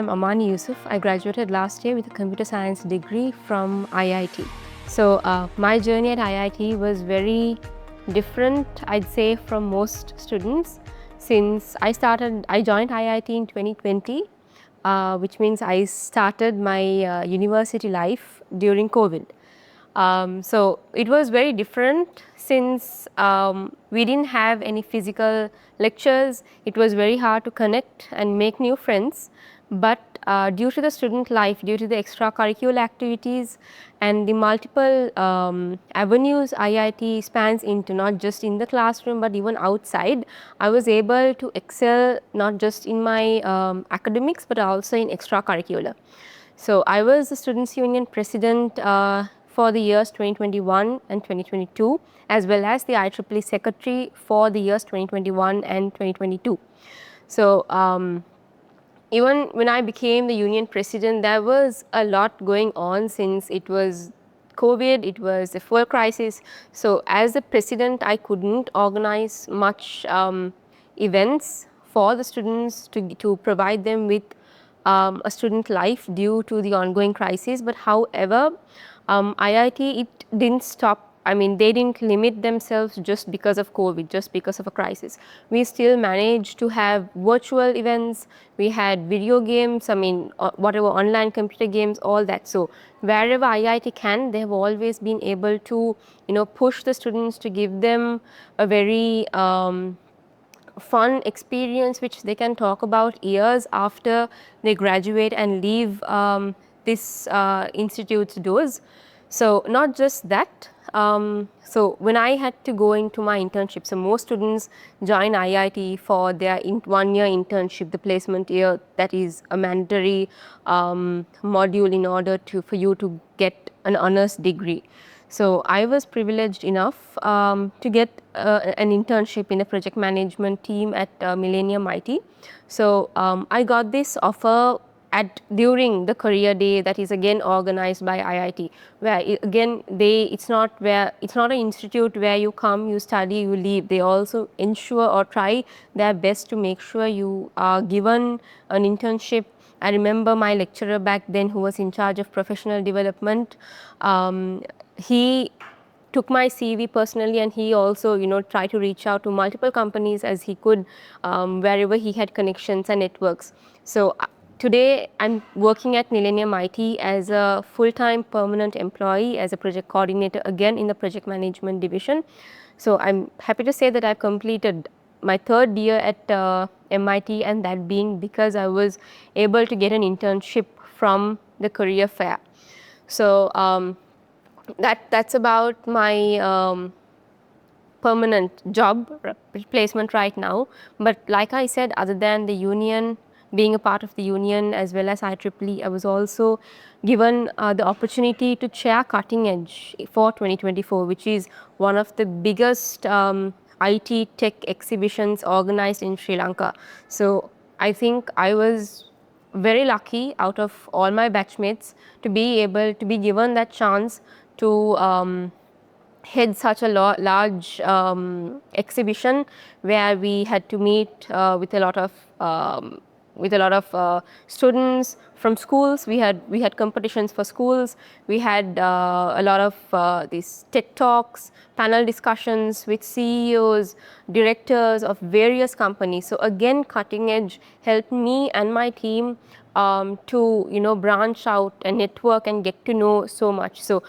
Amaanie Yoosuf. I graduated last year with a computer science degree from IIT. So my journey at IIT was very different, I'd say, from most students, since I joined IIT in 2020, which means I started my university life during COVID. So it was very different since we didn't have any physical lectures. It was very hard to connect and make new friends. But due to the student life, due to the extracurricular activities and the multiple avenues IIT spans into, not just in the classroom but even outside, I was able to excel not just in my academics but also in extracurricular. So I was the Students' Union President for the years 2021 and 2022, as well as the IEEE Secretary for the years 2021 and 2022. So even when I became the union president, there was a lot going on since it was COVID, it was a fuel crisis. So as the president, I couldn't organize much events for the students to provide them with a student life due to the ongoing crisis. But however, IIT, it didn't stop. I mean, they didn't limit themselves just because of COVID, just because of a crisis. We still managed to have virtual events. We had video games, I mean, whatever online computer games, all that. So wherever IIT can, they have always been able to, push the students to give them a very fun experience which they can talk about years after they graduate and leave this institute's doors. So not just that, so when I had to go into my internship, so most students join IIT for their 1-year internship, the placement year, that is a mandatory module in order for you to get an honors degree. So I was privileged enough to get an internship in a project management team at Millennium IT. So I got this offer during the career day that is again organized by IIT, where it's not an institute where you come, you study, you leave. They also ensure or try their best to make sure you are given an internship. I remember my lecturer back then, who was in charge of professional development. He took my CV personally, and he also tried to reach out to multiple companies as he could, wherever he had connections and networks. So today I'm working at Millennium IT as a full-time permanent employee, as a project coordinator, again in the project management division. So I'm happy to say that I've completed my 3rd year at MIT, and that being because I was able to get an internship from the career fair. So that's about my permanent job placement right now. But like I said, other than the union, being a part of the union as well as IEEE, I was also given the opportunity to chair Cutting Edge for 2024, which is one of the biggest IT tech exhibitions organized in Sri Lanka. So I think I was very lucky out of all my batchmates to be able to be given that chance to head such a large exhibition, where we had to meet with a lot of students from schools. We had competitions for schools. We had a lot of these TED Talks, panel discussions with CEOs, directors of various companies. So again, Cutting Edge helped me and my team to branch out and network and get to know so much. So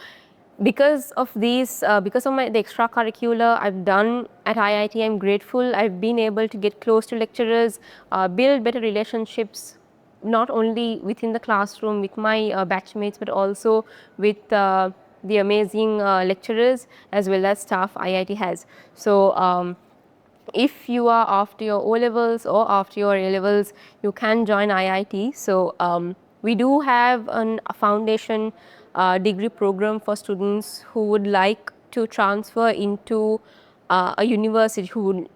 because of these, because of the extracurricular I've done at IIT, I'm grateful. I've been able to get close to lecturers, build better relationships, not only within the classroom with my batchmates, but also with the amazing lecturers as well as staff IIT has. So if you are after your O-levels or after your A-levels, you can join IIT. So we do have a foundation degree program for students who would like to transfer into a university, who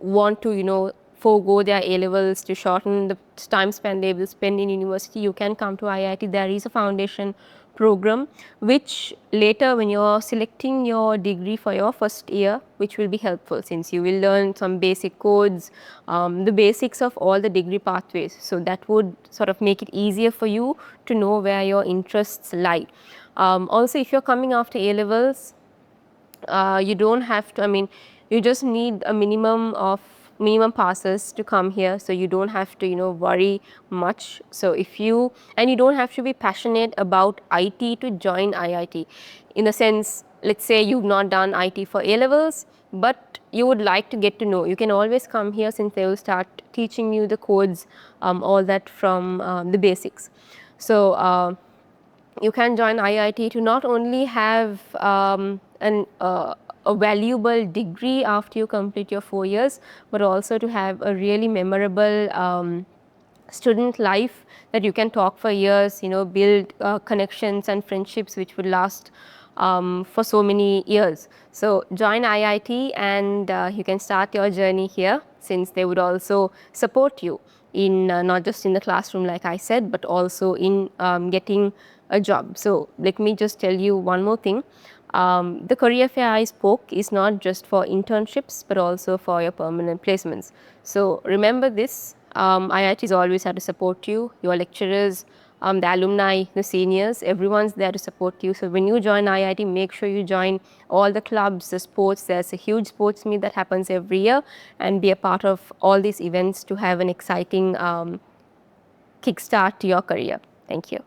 want to forego their A-levels to shorten the time span they will spend in university. You can come to IIT. There is a foundation program, which later when you're selecting your degree for your first year, which will be helpful since you will learn some basic codes, the basics of all the degree pathways. So that would sort of make it easier for you to know where your interests lie. Also, if you're coming after A levels, you don't have to, I mean, you just need a minimum passes to come here, so you don't have to, you know, worry much. So if you, and you don't have to be passionate about IT to join IIT, in the sense, let's say you've not done IT for A levels, but you would like to get to know, you can always come here since they will start teaching you the codes, all that from the basics. So you can join IIT to not only have a valuable degree after you complete your 4 years, but also to have a really memorable student life that you can talk for years, you know, build connections and friendships which would last for so many years. So join IIT and you can start your journey here, since they would also support you in not just in the classroom like I said, but also in getting a job. So let me just tell you one more thing. The career fair I spoke is not just for internships, but also for your permanent placements. So remember this, IIT is always here to support you, your lecturers, the alumni, the seniors, everyone's there to support you. So when you join IIT, make sure you join all the clubs, the sports. There's a huge sports meet that happens every year, and be a part of all these events to have an exciting kickstart to your career. Thank you.